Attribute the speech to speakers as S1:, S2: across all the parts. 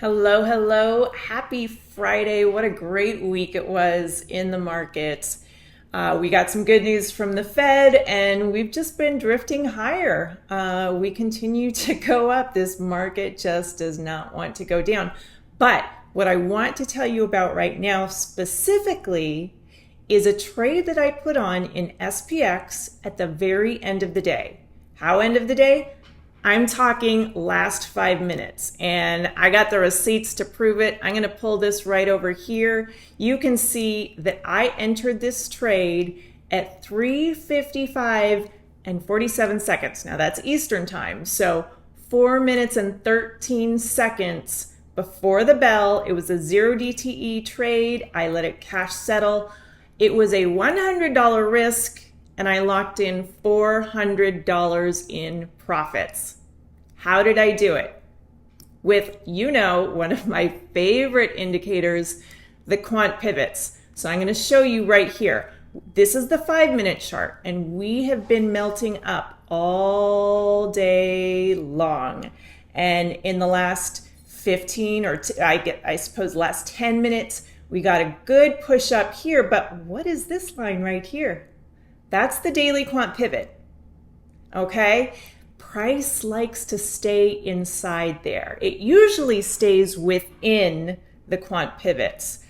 S1: Hello, hello. Happy Friday. What a great week it was in the markets. We got some good news from the Fed and we've just been drifting higher. We continue to go up. This market just does not want to go down. But what I want to tell you about right now specifically is a trade that I put on in SPX at the very end of the day. How end of the day? I'm talking last 5 minutes, and I got the receipts to prove it. I'm going to pull this right over here. You can see that I entered this trade at 3:55 and 47 seconds. Now that's Eastern time, so 4 minutes and 13 seconds before the bell. It was a 0 DTE trade. I let it cash settle. It was a $100 risk, and I locked in $400 in profits. How did I do it? With, one of my favorite indicators, the Quant Pivots. So I'm going to show you right here. This is the 5-minute chart, and we have been melting up all day long. And in the last 15 or I suppose last 10 minutes, we got a good push up here. But what is this line right here? That's the daily Quant Pivot. Okay? Price likes to stay inside there. It usually stays within the Quant Pivots.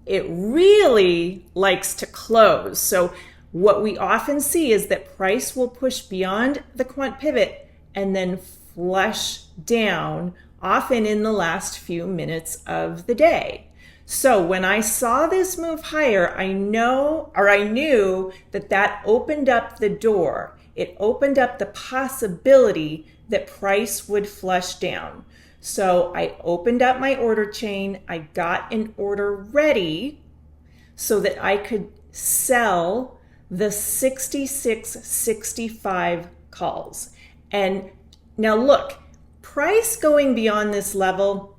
S1: It really likes to close. So what we often see is that price will push beyond the Quant Pivot and then flush down, often in the last few minutes of the day. So when I saw this move higher, I knew that opened up the door. It opened up the possibility that price would flush down. So I opened up my order chain. I got an order ready so that I could sell the 66.65 calls. And now look, price going beyond this level,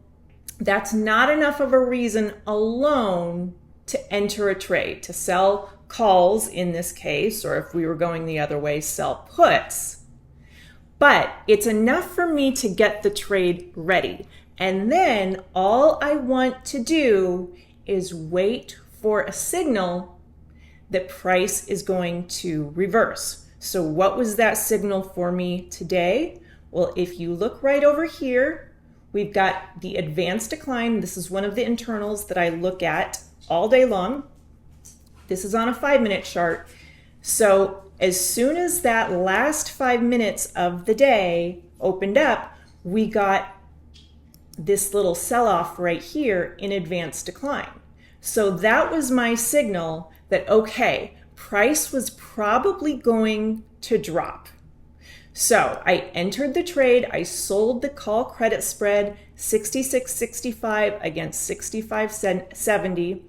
S1: that's not enough of a reason alone to enter a trade, to sell calls in this case, or if we were going the other way, sell puts. But it's enough for me to get the trade ready. And then all I want to do is wait for a signal that price is going to reverse. So what was that signal for me today? Well, if you look right over here, we've got the advanced decline. This is one of the internals that I look at all day long. This is on a 5-minute chart. So as soon as that last 5 minutes of the day opened up, we got this little sell-off right here in advanced decline. So that was my signal that, okay, price was probably going to drop. So I entered the trade. I sold the call credit spread 66.65 against 65.70.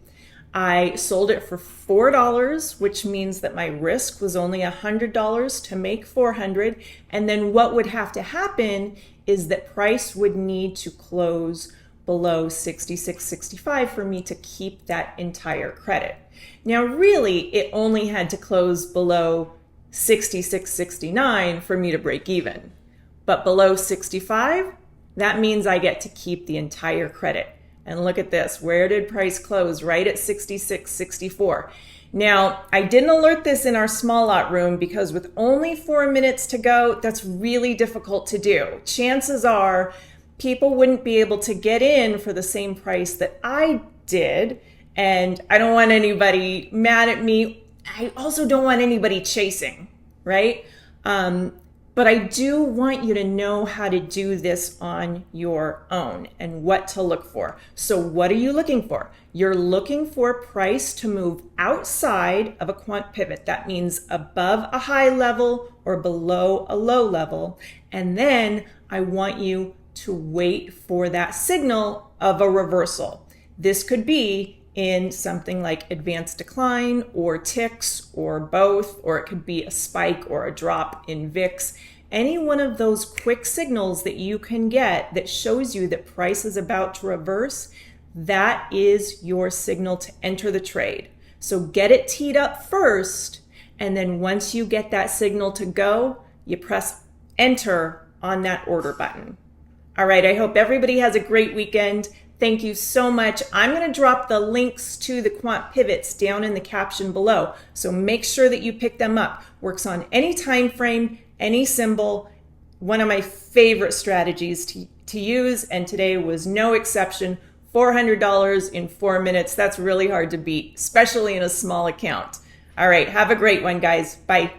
S1: I sold it for $4, which means that my risk was only $100 to make $400. And then what would have to happen is that price would need to close below 66.65 for me to keep that entire credit. Now, really, it only had to close below 66.69 for me to break even. But below 65, that means I get to keep the entire credit. And look at this. Where did price close? Right at 66.64. Now, I didn't alert this in our small lot room because with only 4 minutes to go, that's really difficult to do. Chances are people wouldn't be able to get in for the same price that I did. And I don't want anybody mad at me. I also don't want anybody chasing, right? But I do want you to know how to do this on your own and what to look for. So what are you looking for? You're looking for price to move outside of a quant pivot. That means above a high level or below a low level. And then I want you to wait for that signal of a reversal. This could be in something like advanced decline or ticks or both, or it could be a spike or a drop in VIX. Any one of those quick signals that you can get that shows you that price is about to reverse, that is your signal to enter the trade. So get it teed up first, and then once you get that signal to go, you press enter on that order button. All right, I hope everybody has a great weekend. Thank you so much. I'm going to drop the links to the Quant Pivots down in the caption below, so make sure that you pick them up. Works on any time frame, any symbol. One of my favorite strategies to use, and today was no exception. $400 in 4 minutes. That's really hard to beat, especially in a small account. All right, have a great one, guys. Bye.